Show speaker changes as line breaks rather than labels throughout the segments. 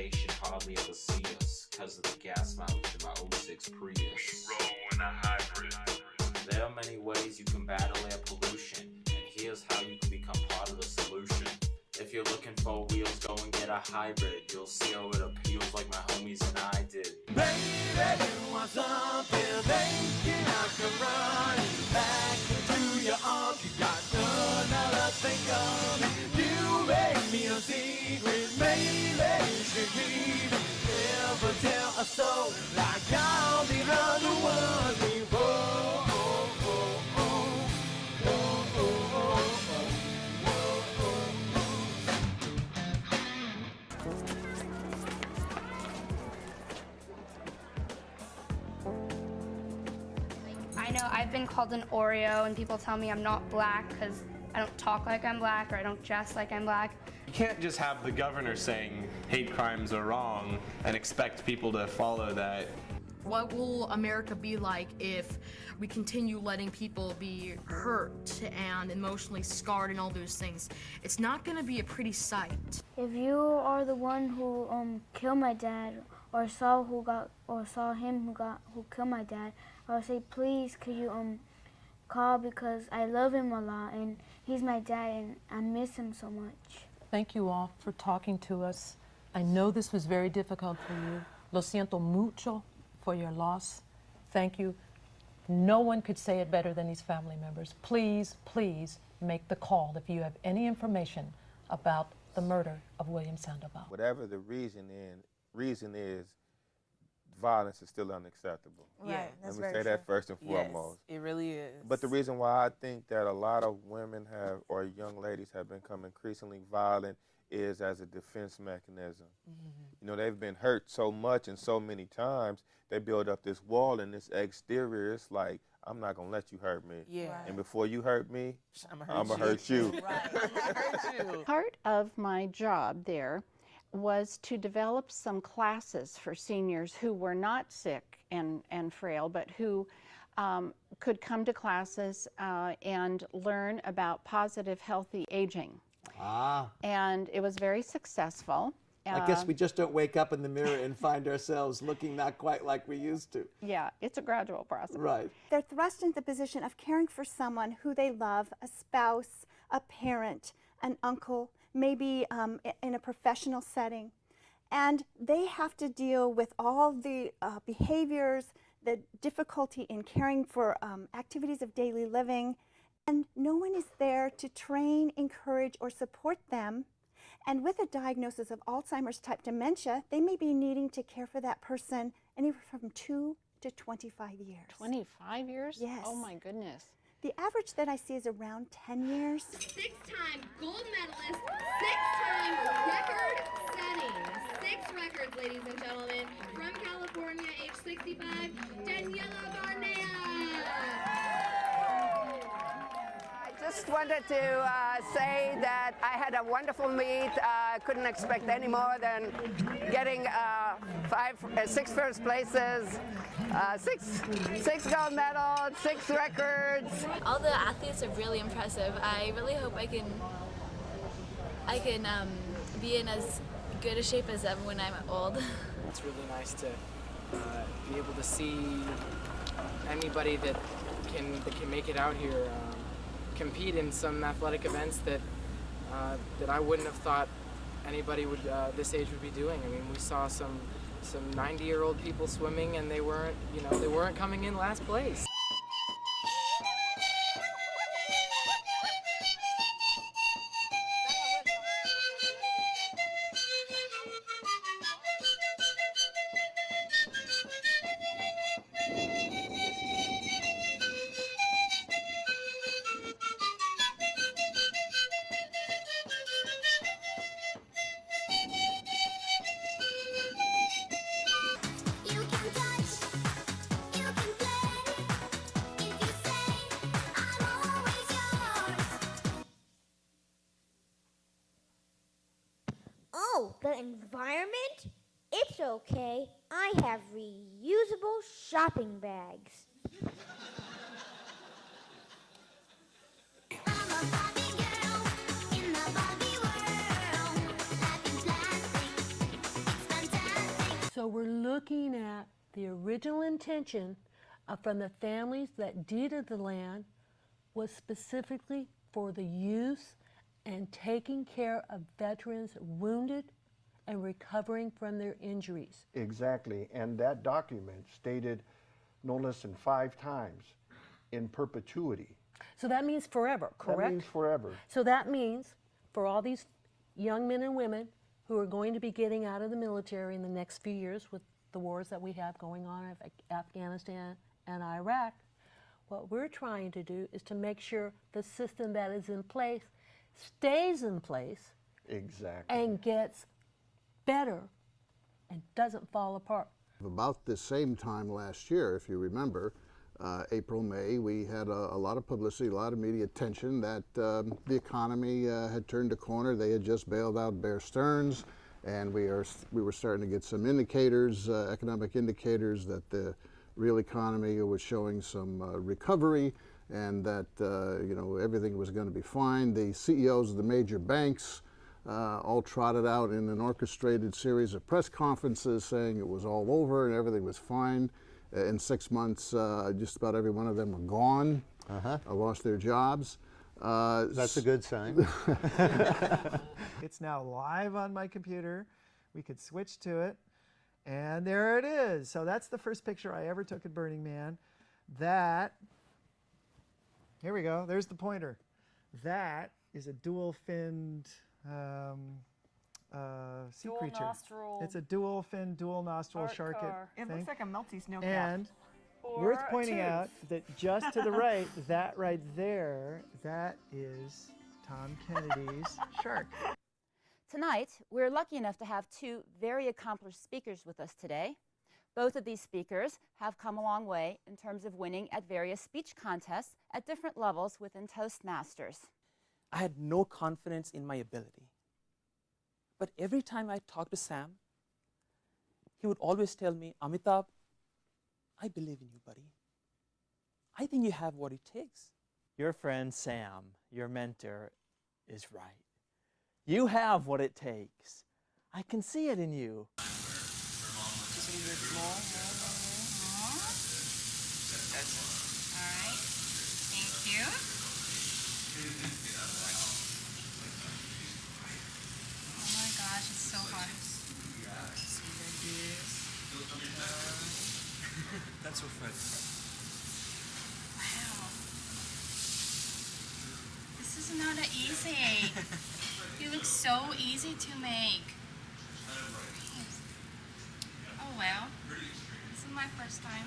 station hardly ever see us, cause of the gas mileage in my '06 Prius.
We roll in a hybrid.
There are many ways you can battle air pollution, and here's how you can become part of the solution. If you're looking for wheels, go and get a hybrid. You'll see how it appeals like my homies and I did.
Baby, you want something, thinking I can run back into your arms. You got another thing of it. You make me a secret, maybe you should keep it. Never tell a soul like all the other ones before.
I know I've been called an Oreo, and people tell me I'm not black because I don't talk like I'm black or I don't dress like I'm black.
You can't just have the governor saying hate crimes are wrong and expect people to follow that.
What will America be like if we continue letting people be hurt and emotionally scarred and all those things? It's not going to be a pretty sight.
If you are the one who killed my dad, or saw him who killed my dad, I would say, please, could you call, because I love him a lot and he's my dad and I miss him so much.
Thank you all for talking to us. I know this was very difficult for you. Lo siento mucho for your loss. Thank you. No one could say it better than these family members. Please, please make the call if you have any information about the murder of William Sandoval.
Whatever the reason is, violence is still unacceptable.
Right, that's
Let me
very
say that
true.
first and foremost.
Yes, it really is.
But the reason why I think that a lot of women have, or young ladies have become increasingly violent is as a defense mechanism. You know, they've been hurt so much and so many times, they build up this wall and this exterior. It's like, I'm not gonna let you hurt me.
Yeah. Right.
And before you hurt me,
I'm
gonna hurt you.
Right, I'm gonna hurt you.
Part of my job there was to develop some classes for seniors who were not sick and frail, but who could come to classes and learn about positive, healthy aging. And it was very successful.
I guess we just don't wake up in the mirror and find ourselves looking not quite like we used to.
Yeah, it's a gradual process.
Right.
They're thrust into the position of caring for someone who they love, a spouse, a parent, an uncle, maybe in a professional setting. And they have to deal with all the behaviors, the difficulty in caring for activities of daily living. And no one is there to train, encourage, or support them. And with a diagnosis of Alzheimer's type dementia, they may be needing to care for that person anywhere from 2 to 25 years.
25 years?
Yes.
Oh my goodness.
The average that I see is around 10 years.
6-time gold medalist, 6-time record-setting, 6 records, ladies and gentlemen, from California, age 65, Daniela Barnea.
I just wanted to say that I had a wonderful meet. Couldn't expect any more than getting 6 first places, 6 gold medals, 6 records.
All the athletes are really impressive. I really hope I can be in as good a shape as them when I'm old.
It's really nice to be able to see anybody that can make it out here compete in some athletic events that I wouldn't have thought anybody would this age would be doing. I mean, we saw some 90-year-old people swimming, and they weren't coming in last place.
Oh, the environment? It's okay. I have reusable shopping bags.
The original intention from the families that deeded the land was specifically for the use and taking care of veterans wounded and recovering from their injuries.
Exactly, and that document stated no less than 5 times in perpetuity.
So that means forever, correct?
That means forever.
So that means for all these young men and women who are going to be getting out of the military in the next few years with the wars that we have going on in Afghanistan and Iraq, what we're trying to do is to make sure the system that is in place stays in place.
Exactly.
And gets better and doesn't fall apart.
About the same time last year, if you remember, April, May, we had a lot of publicity, a lot of media attention that the economy had turned a corner. They had just bailed out Bear Stearns, and we were starting to get some indicators, economic indicators, that the real economy was showing some recovery, and that everything was going to be fine. The CEOs of the major banks all trotted out in an orchestrated series of press conferences saying it was all over and everything was fine. In 6 months, just about every one of them are gone, lost their jobs.
That's a good sign.
It's now live on my computer. We could switch to it, and there it is. So that's the first picture I ever took at Burning Man. Here we go, there's the pointer. That is a dual-finned sea
Dual
creature.
nostril
It's a dual fin, dual nostril shark
It looks like a melty snow cap.
And
Or
worth
a
pointing
tooth.
out that just to the right, that right there, that is Tom Kennedy's shark.
Tonight, we're lucky enough to have 2 very accomplished speakers with us today. Both of these speakers have come a long way in terms of winning at various speech contests at different levels within Toastmasters.
I had no confidence in my ability. But every time I talked to Sam, he would always tell me, Amitabh, I believe in you, buddy. I think you have what it takes.
Your friend Sam, your mentor, is right. You have what it takes. I can see it in you.
Just a little bit more. That's it. All right. Thank you. Oh my gosh, it's so hard. See like this.
That's so fun.
Wow. This is not easy. It looks so easy to make. Oh well. This is my first time.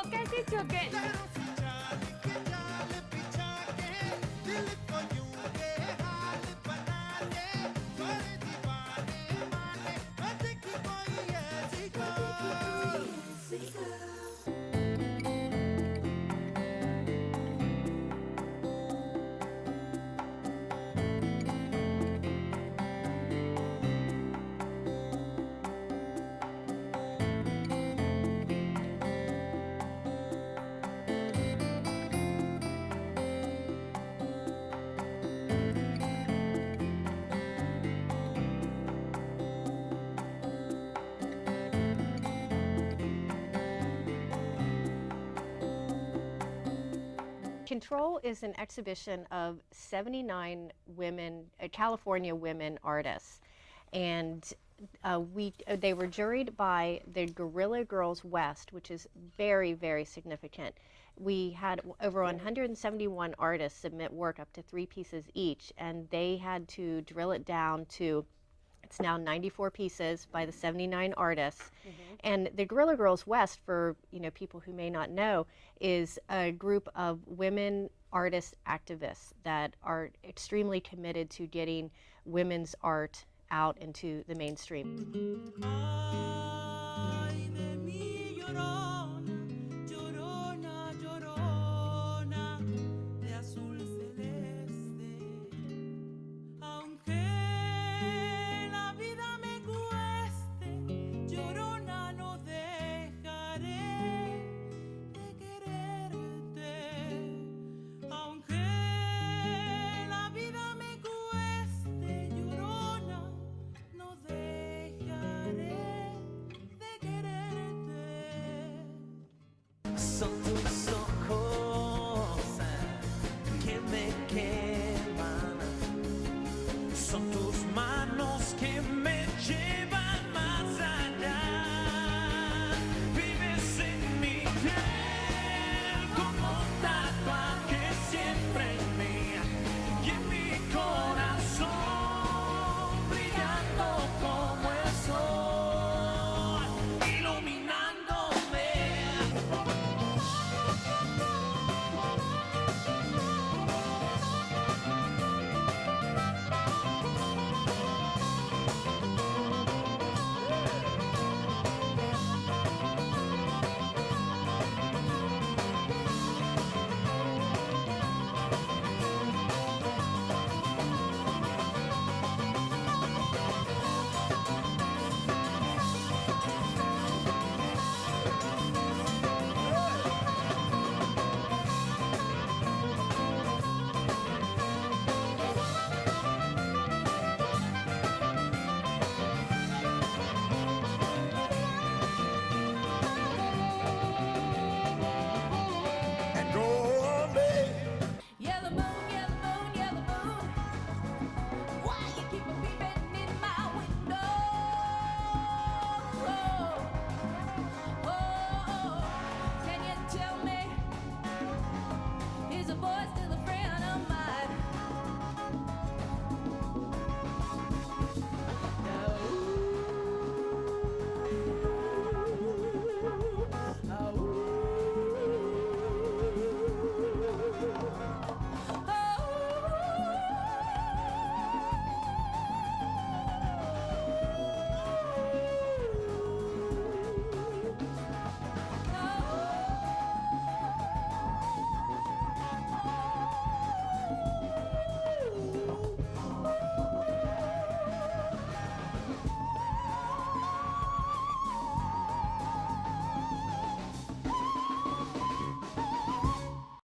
Okay, teacher, good.
Control is an exhibition of 79 women, California women artists, and they were juried by the Guerrilla Girls West, which is very, very significant. We had over 171 artists submit work up to 3 pieces each, and they had to drill it down to, it's now 94 pieces by the 79 artists. And the Guerrilla Girls West, for people who may not know, is a group of women artist activists that are extremely committed to getting women's art out into the mainstream.
We don't